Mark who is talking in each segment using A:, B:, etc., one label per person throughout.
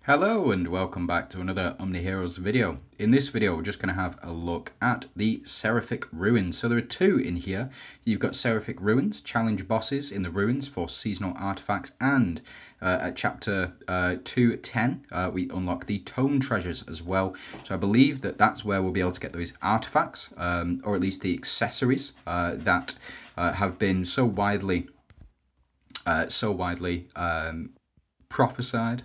A: Hello and welcome back to another OMNIHEROES video. In this video we're just going to have a look at the Seraphic Ruins. So there are two in here. You've got Seraphic Ruins, challenge bosses in the ruins for seasonal artifacts, and at chapter 210 we unlock the tome treasures as well. So I believe that that's where we'll be able to get those artifacts, or at least the accessories that have been so widely prophesied.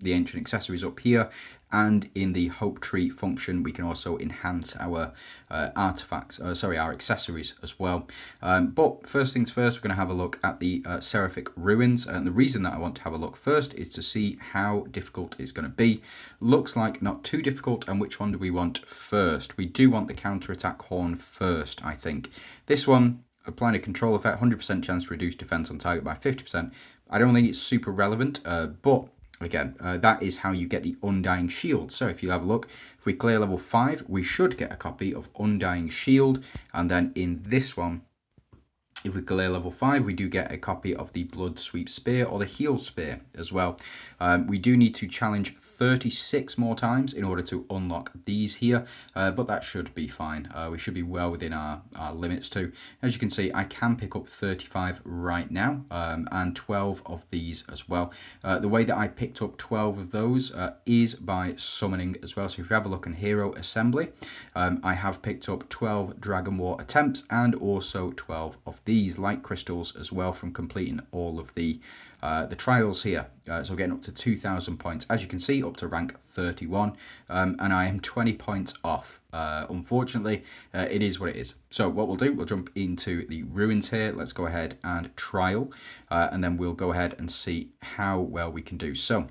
A: The ancient accessories up here, and in the hope tree function we can also enhance our our accessories as well. But first things first, we're going to have a look at the Seraphic Ruins, and the reason that I want to have a look first is to see how difficult it's going to be. Looks like not too difficult. And which one do we want first? We do want the counterattack horn first, I think. This one, applying a control effect, 100% chance to reduce defense on target by 50%. I don't think it's super relevant, but again, that is how you get the Undying Shield. So if you have a look, if we clear level 5, we should get a copy of Undying Shield. And then in this one, if we clear level 5, we do get a copy of the Blood Sweep Spear or the Heal Spear as well. We do need to challenge 36 more times in order to unlock these here, but that should be fine. We should be well within our limits too. As you can see, I can pick up 35 right now, and 12 of these as well. The way that I picked up 12 of those is by summoning as well. So if you have a look in Hero Assembly, I have picked up 12 Dragon War attempts and also 12 of these light crystals as well from completing all of the trials here. So getting up to 2,000 points, as you can see, up to rank 31, and I am 20 points off. Unfortunately, it is what it is. So what we'll do, we'll jump into the ruins here. Let's go ahead and trial, and then we'll go ahead and see how well we can do. So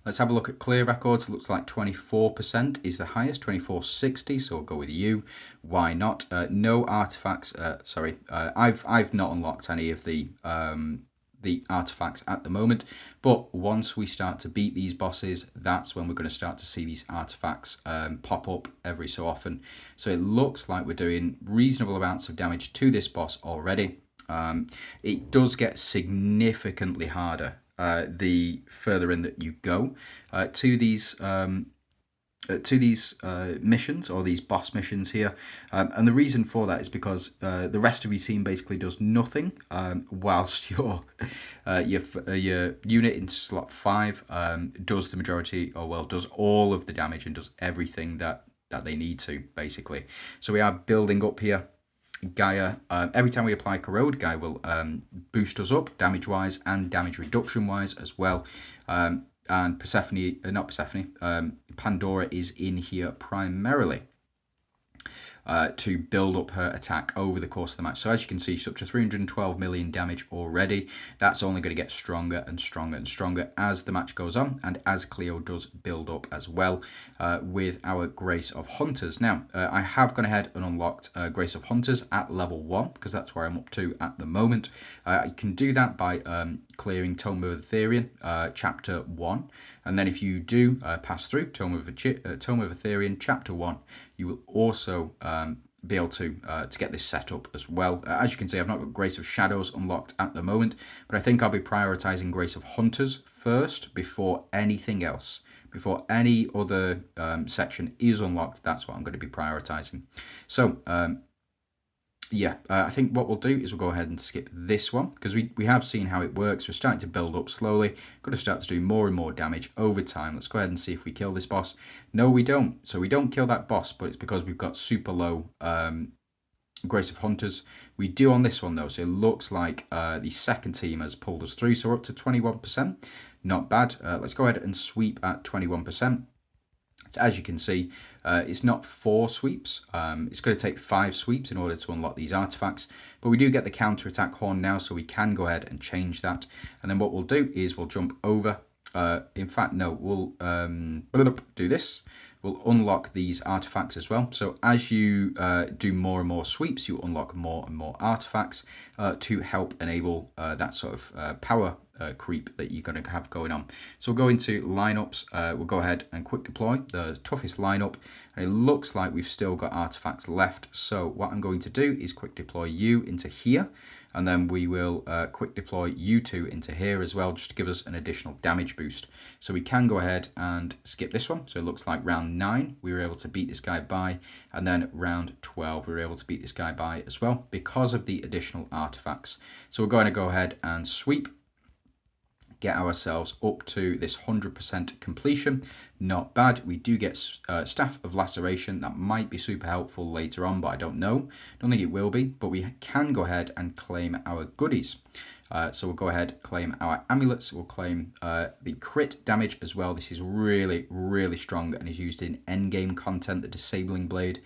A: let's have a look at clear records. Looks like 24% is the highest, 2460. So we'll go with you. Why not? No artifacts. I've not unlocked any of the artifacts at the moment, but once we start to beat these bosses, that's when we're going to start to see these artifacts pop up every so often. So it looks like we're doing reasonable amounts of damage to this boss already. It does get significantly harder the further in that you go to these missions, or these boss missions here, and the reason for that is because the rest of your team basically does nothing, whilst your unit in slot 5 does the majority, or well, does all of the damage and does everything that they need to, basically. So we are building up here. Gaia, every time we apply Corrode, Gaia will boost us up damage-wise and damage reduction-wise as well. And Pandora is in here primarily to build up her attack over the course of the match. So as you can see, she's up to 312 million damage already. That's only going to get stronger and stronger and stronger as the match goes on, and as Cleo does build up as well with our Grace of Hunters. Now, I have gone ahead and unlocked Grace of Hunters at level 1, because that's where I'm up to at the moment. You can do that by clearing Tome of Ethereum, chapter 1. And then if you do pass through Tome of Ethereum, chapter 1, you will also be able to get this set up as well. As you can see, I've not got Grace of Shadows unlocked at the moment, but I think I'll be prioritizing Grace of Hunters first before anything else. Before any other section is unlocked, that's what I'm going to be prioritizing. So yeah, I think what we'll do is we'll go ahead and skip this one, because we have seen how it works. We're starting to build up slowly. Got to start to do more and more damage over time. Let's go ahead and see if we kill this boss. No, we don't. So we don't kill that boss, but it's because we've got super low Grace of Hunters. We do on this one, though. So it looks like the second team has pulled us through. So we're up to 21%. Not bad. Let's go ahead and sweep at 21%. So as you can see, it's not 4 sweeps. It's going to take 5 sweeps in order to unlock these artifacts. But we do get the counterattack horn now, so we can go ahead and change that. And then what we'll do is we'll jump over. In fact, no, we'll do this. We'll unlock these artifacts as well. So as you do more and more sweeps, you unlock more and more artifacts to help enable that sort of power creep that you're going to have going on. So we'll go into lineups. We'll go ahead and quick deploy the toughest lineup. And it looks like we've still got artifacts left. So what I'm going to do is quick deploy you into here. And then we will quick deploy you two into here as well, just to give us an additional damage boost. So we can go ahead and skip this one. So it looks like round 9, we were able to beat this guy by. And then round 12, we were able to beat this guy by as well, because of the additional artifacts. So we're going to go ahead and sweep, get ourselves up to this 100% completion. Not bad. We do get Staff of Laceration. That might be super helpful later on, but I don't know. Don't think it will be, but we can go ahead and claim our goodies. So we'll go ahead, claim our amulets. We'll claim the crit damage as well. This is really, really strong and is used in endgame content, the Disabling Blade.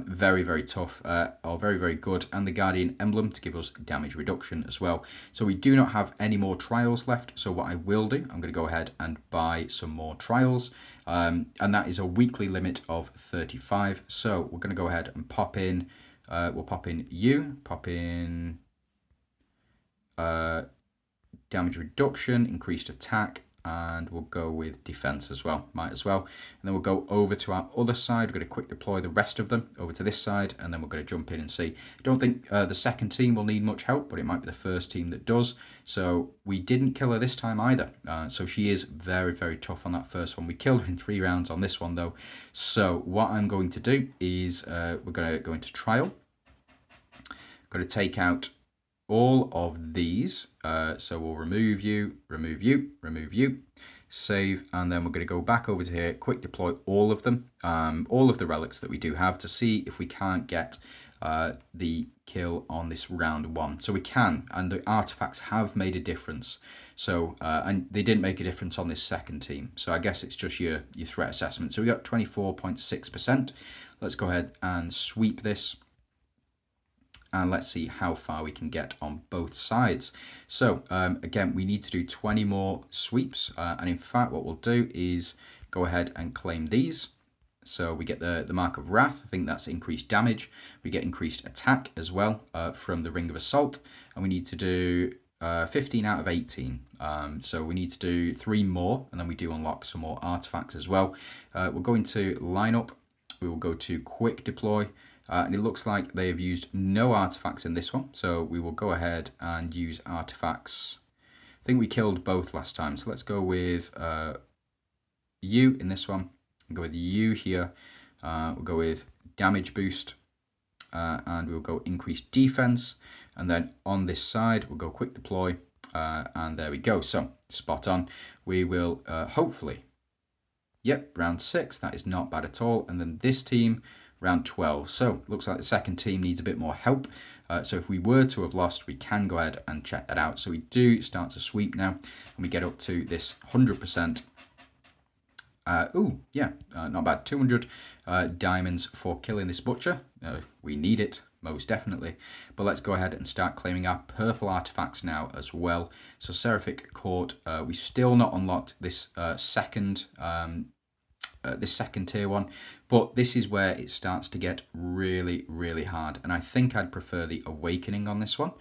A: Very, very tough, or very, very good. And the Guardian Emblem to give us damage reduction as well. So we do not have any more trials left. So what I will do, I'm going to go ahead and buy some more trials. And that is a weekly limit of 35. So we're going to go ahead and pop in, we'll pop in you, pop in damage reduction, increased attack, and we'll go with defense as well, might as well. And then we'll go over to our other side. We're going to quick deploy the rest of them over to this side, and then we're going to jump in and see. I don't think the second team will need much help, but it might be the first team that does. So we didn't kill her this time either. So she is very, very tough on that first one. We killed her in 3 rounds on this one though. So what I'm going to do is we're going to go into trial. Going to take out all of these. So we'll remove you, remove you, remove you, save, and then we're going to go back over to here, quick deploy all of them, all of the relics that we do have, to see if we can't get the kill on this round 1. So we can, and the artifacts have made a difference. So and they didn't make a difference on this second team. So I guess it's just your threat assessment. So we got 24.6%. Let's go ahead and sweep this. And let's see how far we can get on both sides. So again, we need to do 20 more sweeps. And in fact, what we'll do is go ahead and claim these. So we get the Mark of Wrath. I think that's increased damage. We get increased attack as well from the Ring of Assault. And we need to do 15 out of 18. So we need to do 3 more. And then we do unlock some more artifacts as well. We'll go into lineup. We will go to quick deploy. And it looks like they have used no artifacts in this one. So we will go ahead and use artifacts. I think we killed both last time. So let's go with you in this one. We'll go with you here. We'll go with damage boost. And we'll go increased defense. And then on this side, we'll go quick deploy. And there we go. So spot on. We will hopefully, yep, round 6. That is not bad at all. And then this team, round 12. So looks like the second team needs a bit more help. So if we were to have lost, we can go ahead and check that out. So we do start to sweep now, and we get up to this 100%. Not bad. 200 diamonds for killing this butcher. We need it, most definitely. But let's go ahead and start claiming our purple artifacts now as well. So Seraphic Court, we still not unlocked this second tier one, but this is where it starts to get really, really hard. And I think I'd prefer the Awakening on this one.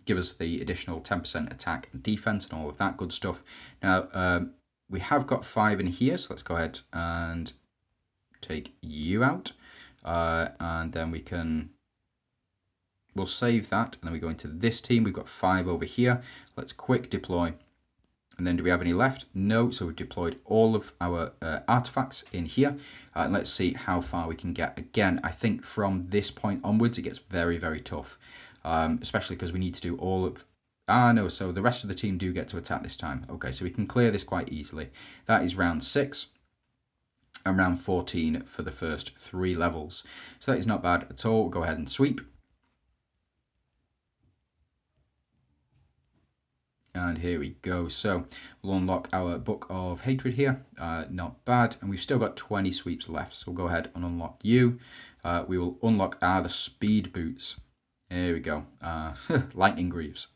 A: Give us the additional 10% attack and defense and all of that good stuff. Now, we have got 5 in here, so let's go ahead and take you out. And then we'll save that. And then we go into this team. We've got 5 over here. Let's quick deploy. And then do we have any left? No, so we've deployed all of our artifacts in here. And let's see how far we can get. Again, I think from this point onwards, it gets very, very tough. Especially because we need to do all of... no, so the rest of the team do get to attack this time. Okay, so we can clear this quite easily. That is round 6. And round 14 for the first 3 levels. So that is not bad at all. We'll go ahead and sweep. And here we go. So we'll unlock our Book of Hatred here. Not bad. And we've still got 20 sweeps left. So we'll go ahead and unlock you. We will unlock the speed boots. Here we go. Lightning Greaves.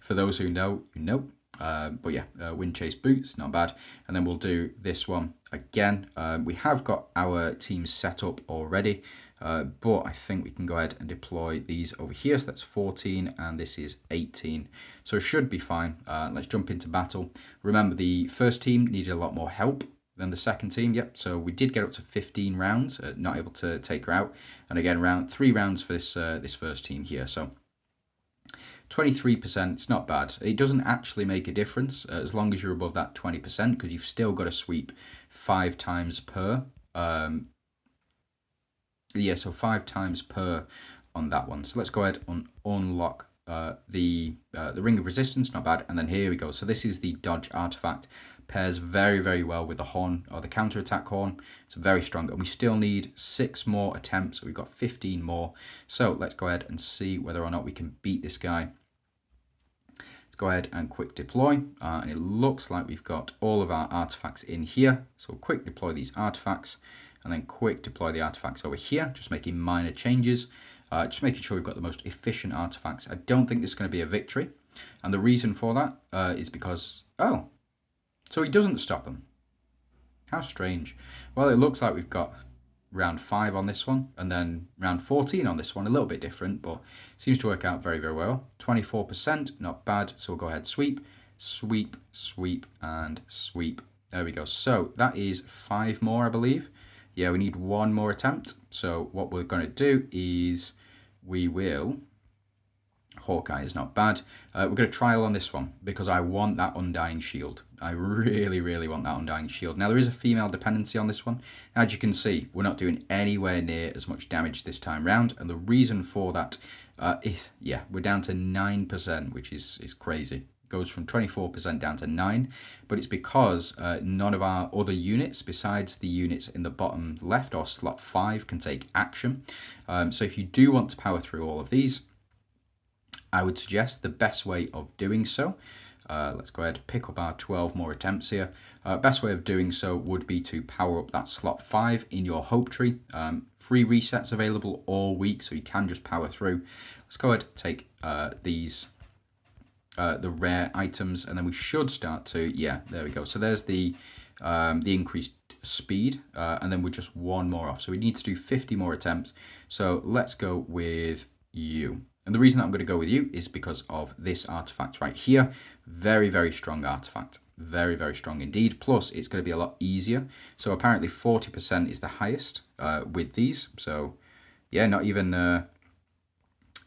A: For those who know, you know. But yeah, Wind Chase boots, not bad. And then we'll do this one again. We have got our teams set up already. but I think we can go ahead and deploy these over here. So that's 14 and this is 18. So it should be fine. Let's jump into battle. Remember, the first team needed a lot more help than the second team. Yep, so we did get up to 15 rounds, not able to take her out. And again, 3 rounds for this this first team here. So 23%, it's not bad. It doesn't actually make a difference as long as you're above that 20%, because you've still got to sweep 5 times per. Yeah, so 5 times per on that one. So let's go ahead and unlock the Ring of Resistance, not bad. And then here we go. So this is the dodge artifact. Pairs very, very well with the horn, or the counter-attack horn. It's very strong. And we still need 6 more attempts. So we've got 15 more. So let's go ahead and see whether or not we can beat this guy. Let's go ahead and quick deploy. And it looks like we've got all of our artifacts in here. So we'll quick deploy these artifacts. And then quick deploy the artifacts over here. Just making minor changes. Just making sure we've got the most efficient artifacts. I don't think this is going to be a victory. And the reason for that is because... Oh! So he doesn't stop them. How strange. Well, it looks like we've got round 5 on this one, and then round 14 on this one. A little bit different, but seems to work out very, very well. 24%, not bad. So we'll go ahead, sweep, sweep, sweep, and sweep. There we go. So that is 5 more, I believe. Yeah, we need 1 more attempt. So what we're going to do is we will... Hawkeye is not bad. We're going to trial on this one because I want that Undying Shield. I really, really want that Undying Shield. Now, there is a female dependency on this one. As you can see, we're not doing anywhere near as much damage this time round. And the reason for that is, yeah, we're down to 9%, which is crazy. It goes from 24% down to 9%. But it's because none of our other units, besides the units in the bottom left or slot 5, can take action. So if you do want to power through all of these, I would suggest the best way of doing so, let's go ahead and pick up our 12 more attempts here. Best way of doing so would be to power up that slot 5 in your hope tree. Free resets available all week, so you can just power through. Let's go ahead and take these, the rare items, and then we should start to, yeah, there we go. So there's the increased speed, and then we're just 1 more off. So we need to do 50 more attempts. So let's go with you. And the reason that I'm going to go with you is because of this artifact right here. Very, very strong artifact. Very, very strong indeed. Plus, it's going to be a lot easier. So apparently 40% is the highest with these. So, yeah, not even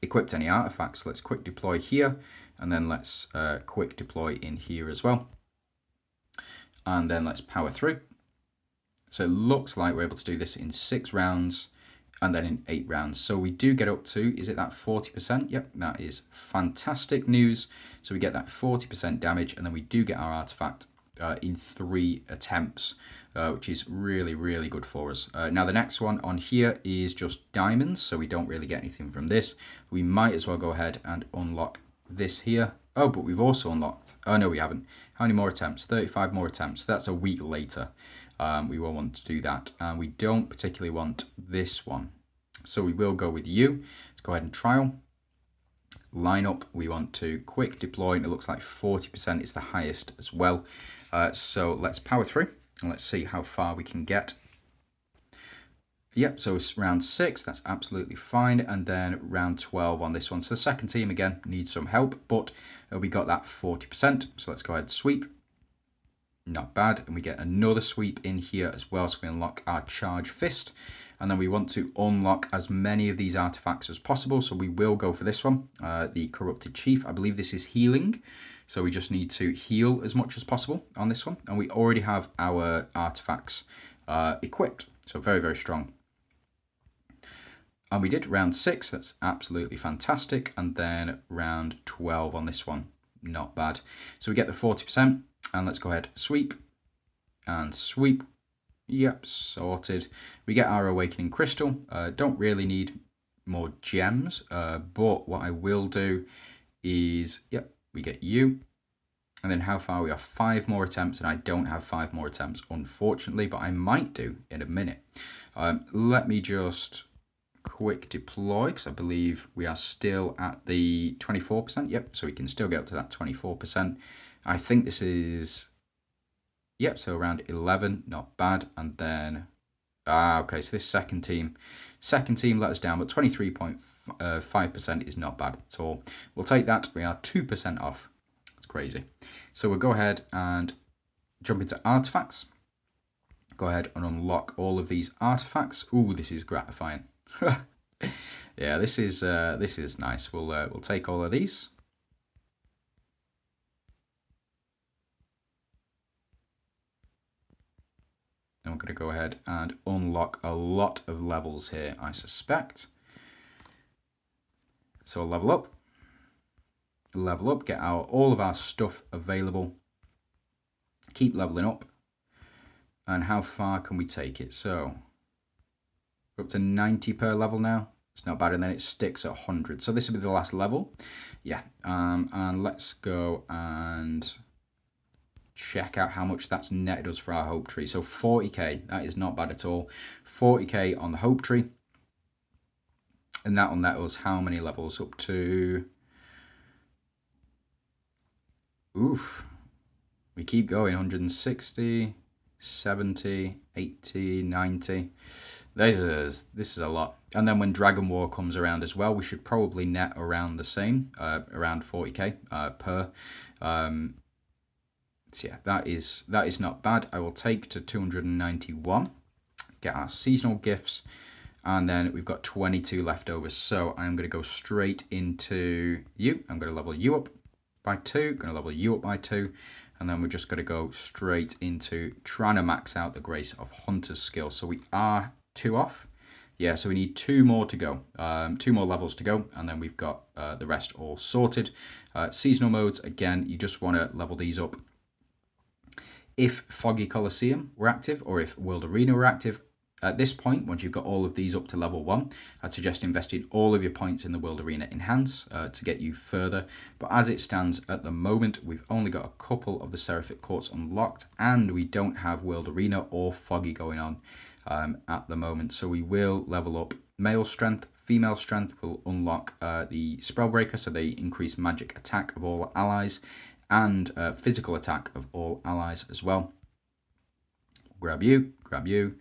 A: equipped any artifacts. Let's quick deploy here. And then let's quick deploy in here as well. And then let's power through. So it looks like we're able to do this in 6 rounds. And then in 8 rounds. So we do get up to, is it that 40%? Yep, that is fantastic news. So we get that 40% damage, and then we do get our artifact in 3 attempts, which is really, really good for us. Now the next one on here is just diamonds, so we don't really get anything from this. We might as well go ahead and unlock this here. Oh, but we've also unlocked, oh no we haven't. How many more attempts? 35 more attempts. That's a week later. We will want to do that. And we don't particularly want this one. So we will go with you. Let's go ahead and trial. Line up. We want to quick deploy. And it looks like 40% is the highest as well. So let's power through. And let's see how far we can get. Yep, so it's round 6. That's absolutely fine. And then round 12 on this one. So the second team, again, needs some help. But we got that 40%. So let's go ahead and sweep. Not bad. And we get another sweep in here as well. So we unlock our charge fist. And then we want to unlock as many of these artifacts as possible. So we will go for this one, the Corrupted Chief. I believe this is healing. So we just need to heal as much as possible on this one. And we already have our artifacts equipped. So very, very strong. And we did round 6. That's absolutely fantastic. And then round 12 on this one. Not bad. So we get the 40%. And let's go ahead, sweep and sweep. Yep, sorted. We get our Awakening Crystal. Don't really need more gems, but what I will do is, yep, we get you. And then how far we are? 5 more attempts, and I don't have 5 more attempts, unfortunately, but I might do in a minute. Let me just quick deploy, because I believe we are still at the 24%. Yep, so we can still get up to that 24%. I think this is, yep, so around 11, not bad. And then Okay, so this second team let us down, but 23.5% is not bad at all. We'll take that. We are 2% off. It's crazy. So we'll go ahead and jump into artifacts. Go ahead and unlock all of these artifacts. Ooh, this is gratifying. Yeah, this is nice. We'll take all of these. And we're going to go ahead and unlock a lot of levels here, I suspect. So level up, get all of our stuff available. Keep leveling up. And how far can we take it? So we're up to 90 per level now. It's not bad, and then it sticks at 100. So this will be the last level. Yeah, and let's go and check out how much that's netted us for our hope tree. So 40k, that is not bad at all. 40k on the hope tree. And that will net us how many levels? Up to... Oof. We keep going. 160, 70, 80, 90. This is a lot. And then when Dragon War comes around as well, we should probably net around the same, around 40k per. So yeah, that is not bad. I will take to 291. Get our seasonal gifts, and then we've got 22 left over. So I'm going to go straight into you. I'm going to level you up by 2. Going to level you up by 2. And then we're just going to go straight into trying to max out the Grace of Hunter's skill. So we are 2 off. Yeah, so we need 2 more to go. 2 more levels to go. And then we've got the rest all sorted. Seasonal modes, again, you just want to level these up. If Foggy Colosseum were active, or if World Arena were active, at this point, once you've got all of these up to level 1, I'd suggest investing all of your points in the World Arena Enhance to get you further. But as it stands at the moment, we've only got a couple of the Seraphic Courts unlocked, and we don't have World Arena or Foggy going on at the moment. So we will level up male strength. Female strength will unlock the Spellbreaker, so they increase magic attack of all allies, and physical attack of all allies as well. Grab you, grab you,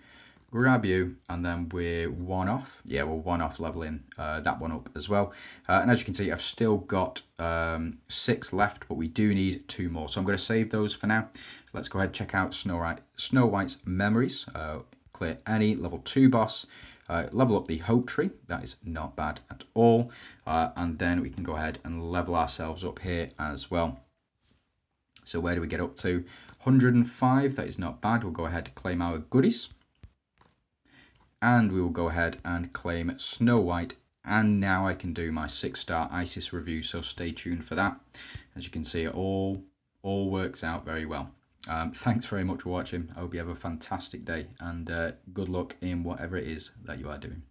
A: grab you, and then we're 1 off. Yeah, we're 1 off leveling that one up as well. And as you can see, I've still got 6 left, but we do need 2 more. So I'm going to save those for now. Let's go ahead and check out Snow White's memories. Clear any level 2 boss. Level up the hope tree. That is not bad at all. And then we can go ahead and level ourselves up here as well. So where do we get up to? 105, that is not bad. We'll go ahead and claim our goodies. And we will go ahead and claim Snow White. And now I can do my 6-star ISIS review, so stay tuned for that. As you can see, it all works out very well. Thanks very much for watching. I hope you have a fantastic day, and good luck in whatever it is that you are doing.